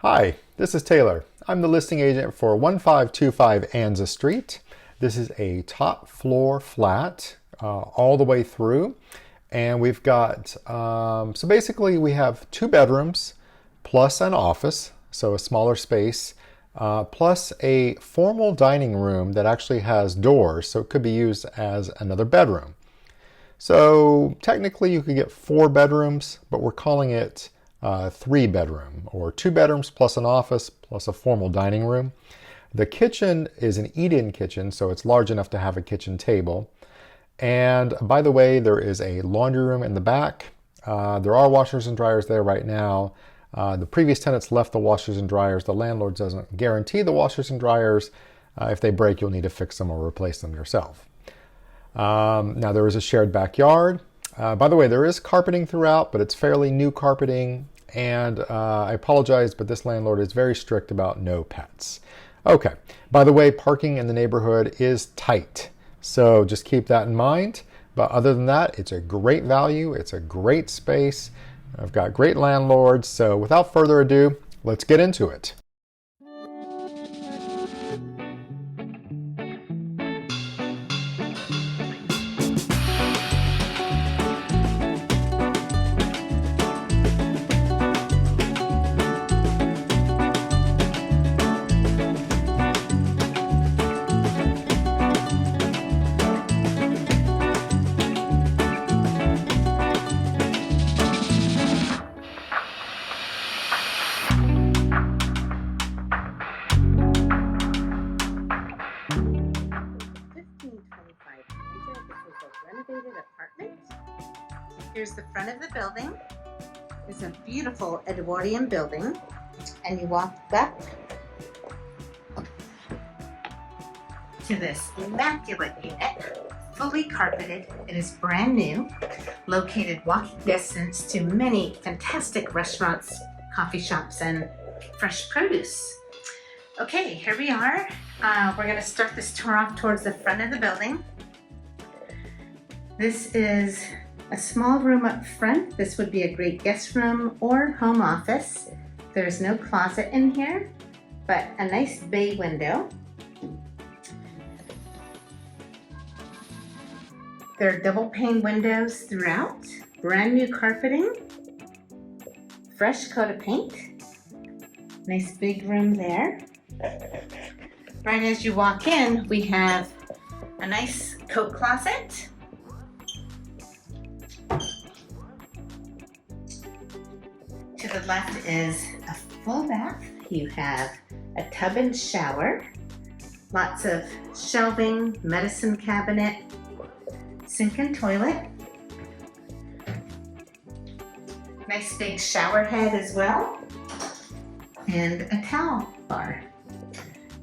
Hi, this is Taylor. I'm the listing agent for 1525 Anza Street. This is a top floor flat all the way through. And we've got, so basically we have 2 bedrooms plus an office, so a smaller space, plus a formal dining room that actually has doors, so it could be used as another bedroom. So technically you could get 4 bedrooms, but we're calling it 3 bedroom, or 2 bedrooms plus an office plus a formal dining room. The kitchen is an eat-in kitchen, so it's large enough to have a kitchen table. And by the way, there is a laundry room in the back. There are washers and dryers there right now. The previous tenants left the washers and dryers. The landlord doesn't guarantee the washers and dryers. If they break, you'll need to fix them or replace them yourself. Now there is a shared backyard. By the way, there is carpeting throughout, but it's fairly new carpeting. And I apologize, but this landlord is very strict about no pets. Okay, by the way, parking in the neighborhood is tight. So just keep that in mind. But other than that, it's a great value. It's a great space. I've got great landlords. So without further ado, let's get into it. Renovated apartment. Here's the front of the building. It's a beautiful Edwardian building, and you walk up to this immaculate unit, fully carpeted. It is brand new, located walking distance to many fantastic restaurants, coffee shops, and fresh produce. Okay, here we are. We're going to start this tour off towards the front of the building. This is a small room up front. This would be a great guest room or home office. There's no closet in here, but a nice bay window. There are double pane windows throughout, brand new carpeting, fresh coat of paint. Nice big room there. Right as you walk in, we have a nice coat closet. To the left is a full bath. You have a tub and shower, lots of shelving, medicine cabinet, sink and toilet. Nice big shower head as well, and a towel bar.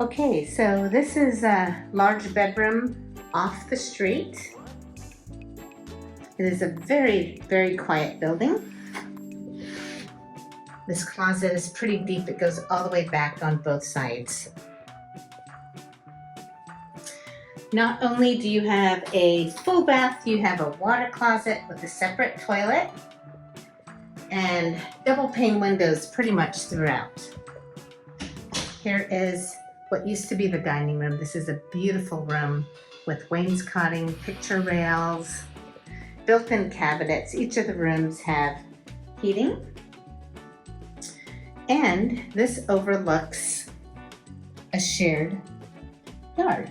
Okay, so this is a large bedroom off the street. It is a very, very quiet building. This closet is pretty deep. It goes all the way back on both sides. Not only do you have a full bath, you have a water closet with a separate toilet and double pane windows pretty much throughout. Here is what used to be the dining room. This is a beautiful room with wainscoting, picture rails, built-in cabinets. Each of the rooms have heating. And this overlooks a shared yard.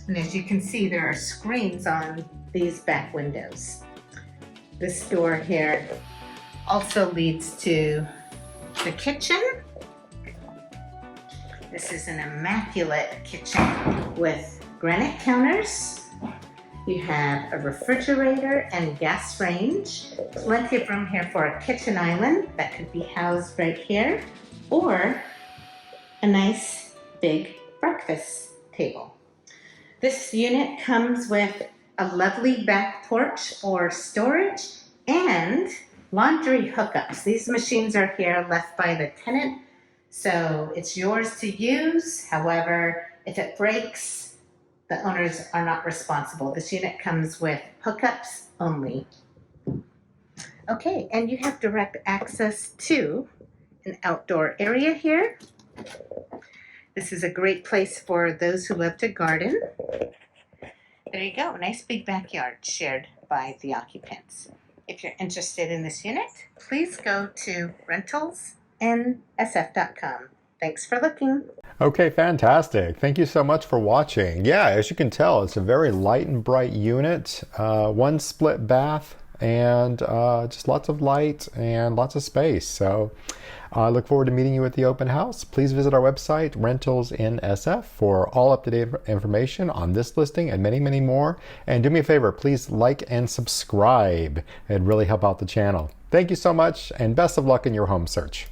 And as you can see, there are screens on these back windows. This door here also leads to the kitchen. This is an immaculate kitchen with granite counters. You have a refrigerator and gas range. Plenty of room here for a kitchen island that could be housed right here, or a nice big breakfast table. This unit comes with a lovely back porch or storage and laundry hookups. These machines are here left by the tenant, so it's yours to use. However, if it breaks, the owners are not responsible. This unit comes with hookups only. Okay, and you have direct access to an outdoor area here. This is a great place for those who love to garden. There you go, nice big backyard shared by the occupants. If you're interested in this unit, please go to rentalsnsf.com. Thanks for looking. Okay, fantastic. Thank you so much for watching. Yeah, as you can tell, it's a very light and bright unit. One split bath and just lots of light and lots of space. So I look forward to meeting you at the open house. Please visit our website, Rentals in SF, for all up-to-date information on this listing and many, many more. And do me a favor, please like and subscribe. It'd really help out the channel. Thank you so much, and best of luck in your home search.